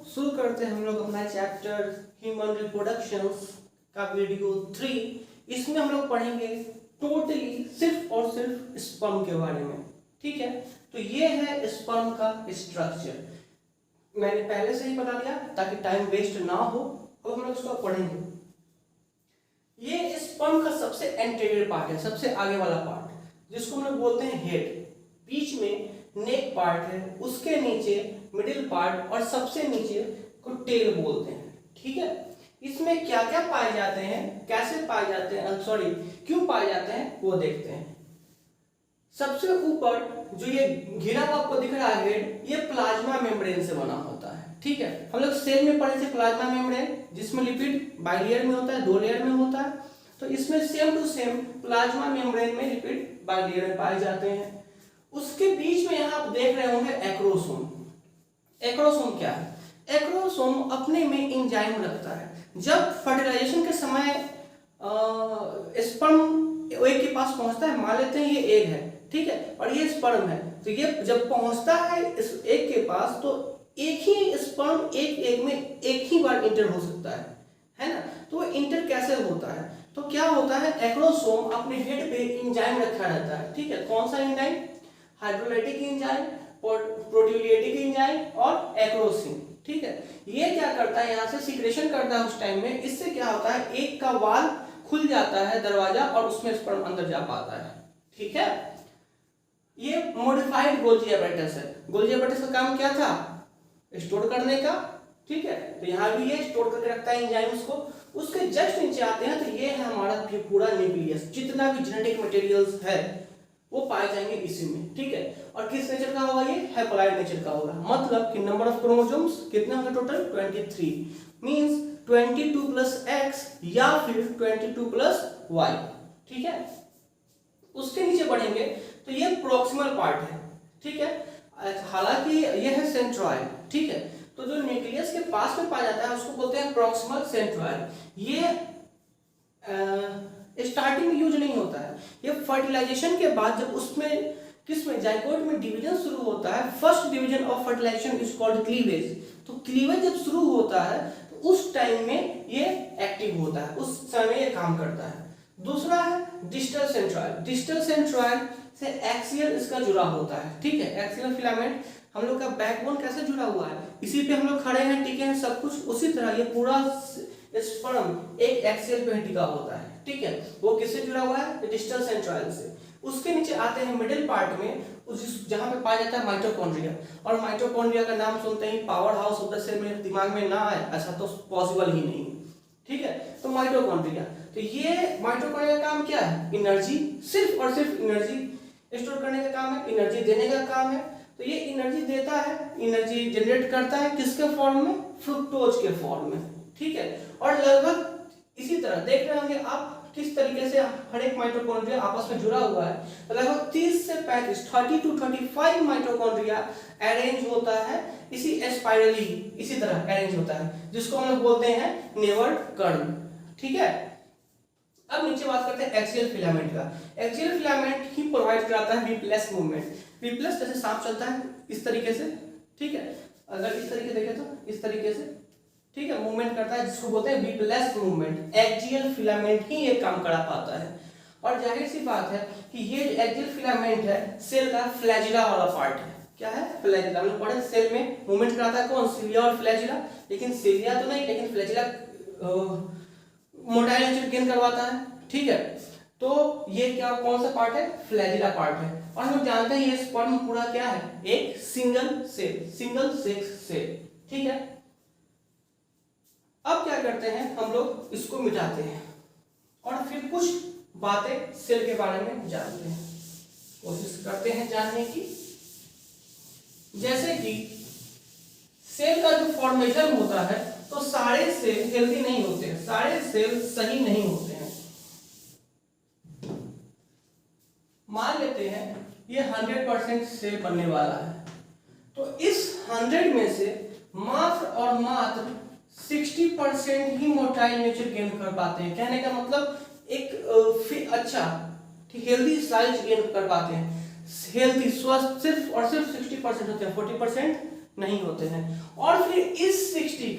शुरू करते हैं हम लोग अपना चैप्टर ह्यूमन रिप्रोडक्शंस का वीडियो 3। इसमें हम लोग पढ़ेंगे टोटली सिर्फ और सिर्फ स्पर्म के बारे में। ठीक है, तो ये है स्पर्म का स्ट्रक्चर। मैंने पहले से ही बता दिया ताकि टाइम वेस्ट ना हो। अब हम लोग इसको पढ़ेंगे। ये स्पर्म का सबसे एंटीरियर पार्ट है, सबसे आगे वाला पार्ट, जिसको हम लोग बोलते हैं हेड। बीच में नेक पार्ट है, उसके नीचे मिडिल पार्ट और सबसे नीचे को टेल बोलते हैं। ठीक है, इसमें क्या क्या पाए जाते हैं, कैसे पाए जाते हैं, सॉरी क्यों पाए जाते हैं वो देखते हैं। सबसे ऊपर जो ये घिरा हुआ आपको दिख रहा है हेड, ये प्लाज्मा मेम्ब्रेन से बना होता है। ठीक है, हम लोग सेल में पढ़े थे प्लाज्मा मेम्ब्रेन, जिसमें लिपिड बाइलेयर में होता है, 2 लेयर में होता है। तो इसमें same to same plasma membrane में लिपिड बाइलेयर में पाए जाते हैं। उसके बीच में यहाँ आप देख रहे होंगे एक्रोसोम। एक्रोसोम क्या है? एक्रोसोम अपने में एंजाइम रखता है। जब फर्टिलाइजेशन के समय स्पर्म एग के पास पहुंचता है, मान लेते हैं ये एग है, ठीक है, और ये स्पर्म है, तो ये जब पहुंचता है इस एग के पास, तो एक ही स्पर्म एक एग में एक ही बार इंटर हो सकता है ना। तो वो इंटर कैसे होता है? तो क्या होता है, एक्रोसोम अपने हेड पे एंजाइम रखा रहता है। ठीक है, कौन सा एंजाइम? हाइड्रोलाइटिक एंजाइम, प्रोटीओलिटिक एंजाइम और एक्रोसिन। ठीक है, ये क्या करता है, यहाँ से सिक्रेशन करता है उस टाइम में। इससे क्या होता है, एक का वाल खुल जाता है दरवाजा, और उसमें स्पर्म अंदर जा पाता है। ठीक है, ये मॉडिफाइड गोल्जी एपैरेटस है। गोल्जी एपैरेटस का काम क्या था? स्टोर करने का। ठीक है, तो यहाँ भी ये स्टोर करके रखता है एंजाइम्स को। उसके जस्ट नीचे आते हैं तो ये है हमारा पूरा न्यूक्लियस। जितना भी जेनेटिक मटेरियल्स है वो पाए जाएंगे इसी में। ठीक है, और किस नेचर का होगा? ये हैप्लॉइड नेचर का होगा। मतलब कि नंबर ऑफ क्रोमोसोम्स कितने होंगे टोटल? 23। मींस 22 प्लस एक्स या फिर 22 प्लस वाई। ठीक है, उसके नीचे बढ़ेंगे तो ये प्रोक्सिमल पार्ट है। ठीक है, हालांकि ये है सेंट्रॉइड। ठीक है, तो जो न्यूक्लियस के पास में पाया जाता है उसको बोलते हैं प्रोक्सिमल सेंट्रॉइड। ये स्टार्टिंग में यूज नहीं होता है, ये फर्टिलाइजेशन के बाद जब उसमें किसमें जाइगोट में डिवीजन शुरू होता है, first division of fertilization is called cleavage. तो क्लीवेज जब शुरू होता है तो उस टाइम में ये एक्टिव होता है, उस समय ये काम करता है। दूसरा है डिस्टल सेंट्रॉइड। डिस्टल सेंट्रॉइड से एक्सियल इसका जुड़ा होता है। ठीक है, एक्सियल फिलामेंट, हम लोग का बैकबोन कैसे जुड़ा हुआ है, इसी पे हम लोग खड़े हैं, टिके हैं, सब कुछ उसी तरह ये पूरा स्पर्म एक एक्सियल पे टिका होता है। ठीक है, वो किससे जुड़ा हुआ है? डिस्टल सेंट्रॉइड से। उसके नीचे आते हैं मिडिल पार्ट में, जहां पे पाया जाता है माइटोकॉन्ड्रिया। और माइटोकॉन्ड्रिया का नाम सुनते ही powerhouse of the cell मेरे दिमाग में ना आए, ऐसा तो पॉसिबल ही नहीं। ठीक है, तो माइटोकॉन्ड्रिया, तो ये माइटोकॉन्ड्रिया का काम क्या है? एनर्जी, सिर्फ और सिर्फ एनर्जी स्टोर करने का काम है, एनर्जी देने का काम है। तो ये एनर्जी देता है, एनर्जी जनरेट करता है किसके फॉर्म में? फ्रुक्टोज के फॉर्म में। ठीक है, और लगभग इसी तरह देख रहे होंगे आप किस तरीके से हर एक माइटोकॉन्ड्रिया आपस में जुड़ा हुआ है। तो लगभग 30 से 35 30 to 35 माइटोकॉन्ड्रिया अरेंज होता है इसी स्पाइरली, इसी तरह अरेंज होता है, जिसको हम लोग बोलते हैं नेवर्ड कर्व। ठीक है, अब नीचे बात करते हैं एक्सियल फिलामेंट का। एक्सियल फिलामेंट ही प्रोवाइड कराता है विप्लेस मूवमेंट। विप्लेस जैसे सांप चलता है इस तरीके से। ठीक है, अगर इस तरीके देखें तो इस तरीके से, ठीक है, मूवमेंट करता है, जिसको बोलते हैं विप्लेस मूवमेंट। एक्सियल फिलामेंट ही ये काम करा पाता है। और जाहिर सी बात है कि ये एक्सियल फिलामेंट है सेल का फ्लैजिला वाला पार्ट है। क्या है? फ्लैजिला। हम लोग पढ़े सेल में मूवमेंट कराता है कौन? सिलिया और फ्लैजिला। लेकिन सिलिया तो नहीं, लेकिन फ्लैजिला मोटाइल नेचर गेन करवाता है। ठीक है, तो ये क्या, कौन सा पार्ट है? फ्लैजिला पार्ट है। और हम लोग जानते हैं ये स्पर्म पूरा क्या है? एक single cell, single sex cell. ठीक है, अब क्या करते हैं हम लोग, इसको मिटाते हैं और फिर कुछ बातें सेल के बारे में जानते हैं, कोशिश करते हैं जानने की। जैसे कि सेल का जो फॉर्मेशन होता है, तो सारे सेल हेल्दी नहीं होते हैं, सारे सेल सही नहीं होते हैं। मान लेते हैं ये 100% सेल बनने वाला है, तो इस 100 में से मात्र और मात्र 60% ही मोटाइल नेचर गेन कर पाते हैं। कहने का मतलब एक अच्छा हेल्दी साइज गेन कर पाते हैं। हेल्दी स्वस्थ सिर्फ और सिर्फ 60% होते हैं, 40% नहीं होते हैं। और फिर इस 60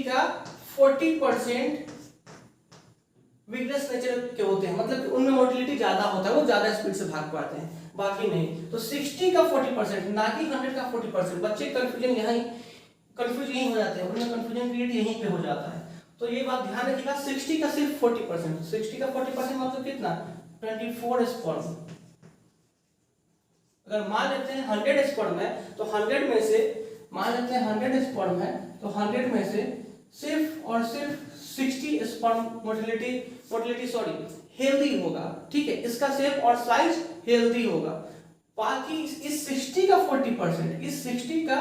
का 40% विगरस नेचर के होते हैं, मतलब कि उनमें मोटिलिटी ज्यादा होता है, वो ज्यादा स्पीड से भाग पाते हैं, बाकी नहीं। तो 60 का 40%, ना कि 100 का 40%। बच्चे कंफ्यूज यही हो जाते हैं, उनमें कंफ्यूजन क्रिएट यहीं पे हो जाता है। तो ये बात ध्यान रखिएगा, 60 का सिर्फ 40%, 60 का 40% मतलब कितना, 24 स्पर्म। अगर मान लेते हैं 100 स्पर्म है, तो 100 में से मान लेते हैं 100 स्पर्म है, तो 100 में से सिर्फ और सिर्फ 60 स्पर्म मोटिलिटी सॉरी हेल्दी होगा, ठीक है, इसका शेप और साइज हेल्दी होगा। बाकी इस 60 का 40%, इस 60 का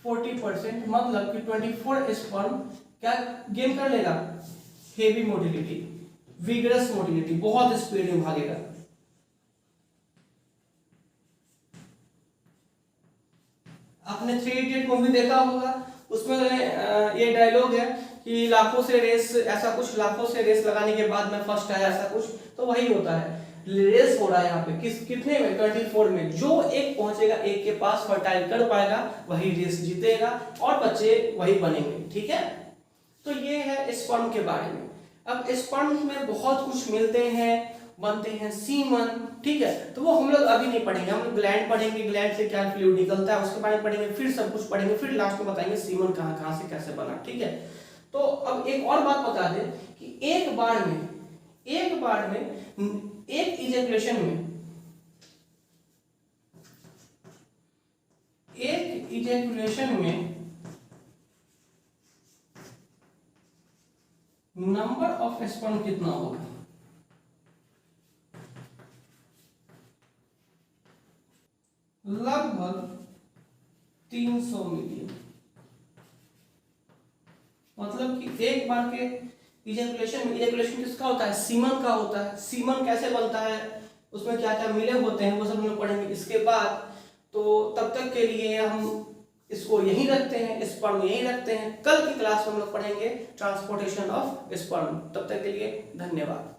40% मतलब कि 24 स्पर्म क्या गेन कर लेगा, हेवी मोटिलिटी, विगरस मोटिलिटी, बहुत स्पीड में भागेगा। आपने 3 इडियट मूवी देखा होगा, उसमें ये डायलॉग है कि लाखों से रेस लगाने के बाद मैं फर्स्ट आया, ऐसा कुछ। तो वही होता है, रेस हो रहा है यहाँ पे कितने में, 24 में। जो एक पहुंचेगा एक के पास, फर्टाइल कर पाएगा, वही रेस जीतेगा और बच्चे वही बनेंगे, ठीक है। तो ये है स्पर्म के बारे में। अब स्पर्म में बहुत कुछ मिलते हैं, बनते हैं सीमन, ठीक है। तो वो हम लोग अभी नहीं पढ़ेंगे, हम लोग ग्लैंड पढ़ेंगे, ग्लैंड से क्या फ्लूइड निकलता है उसके बारे में पढ़ेंगे, फिर सब कुछ पढ़ेंगे, फिर लास्ट में बताएंगे सीमन कहाँ से कैसे बना, ठीक है। तो अब एक और बात बता दें कि एक बार में एक इजैकुलेशन में नंबर ऑफ स्पर्म कितना होगा, लगभग 300 मिलियन। मतलब कि एक बार के इजैकुलेशन किसका होता है, सीमन का होता है। सीमन कैसे बनता है, उसमें क्या क्या मिले होते हैं, वो सब हम लोग पढ़ेंगे इसके बाद। तो तब तक के लिए हम इसको यहीं रखते हैं, स्पर्म यहीं रखते हैं। कल की क्लास में हम लोग पढ़ेंगे ट्रांसपोर्टेशन ऑफ स्पर्म। तब तक के लिए धन्यवाद।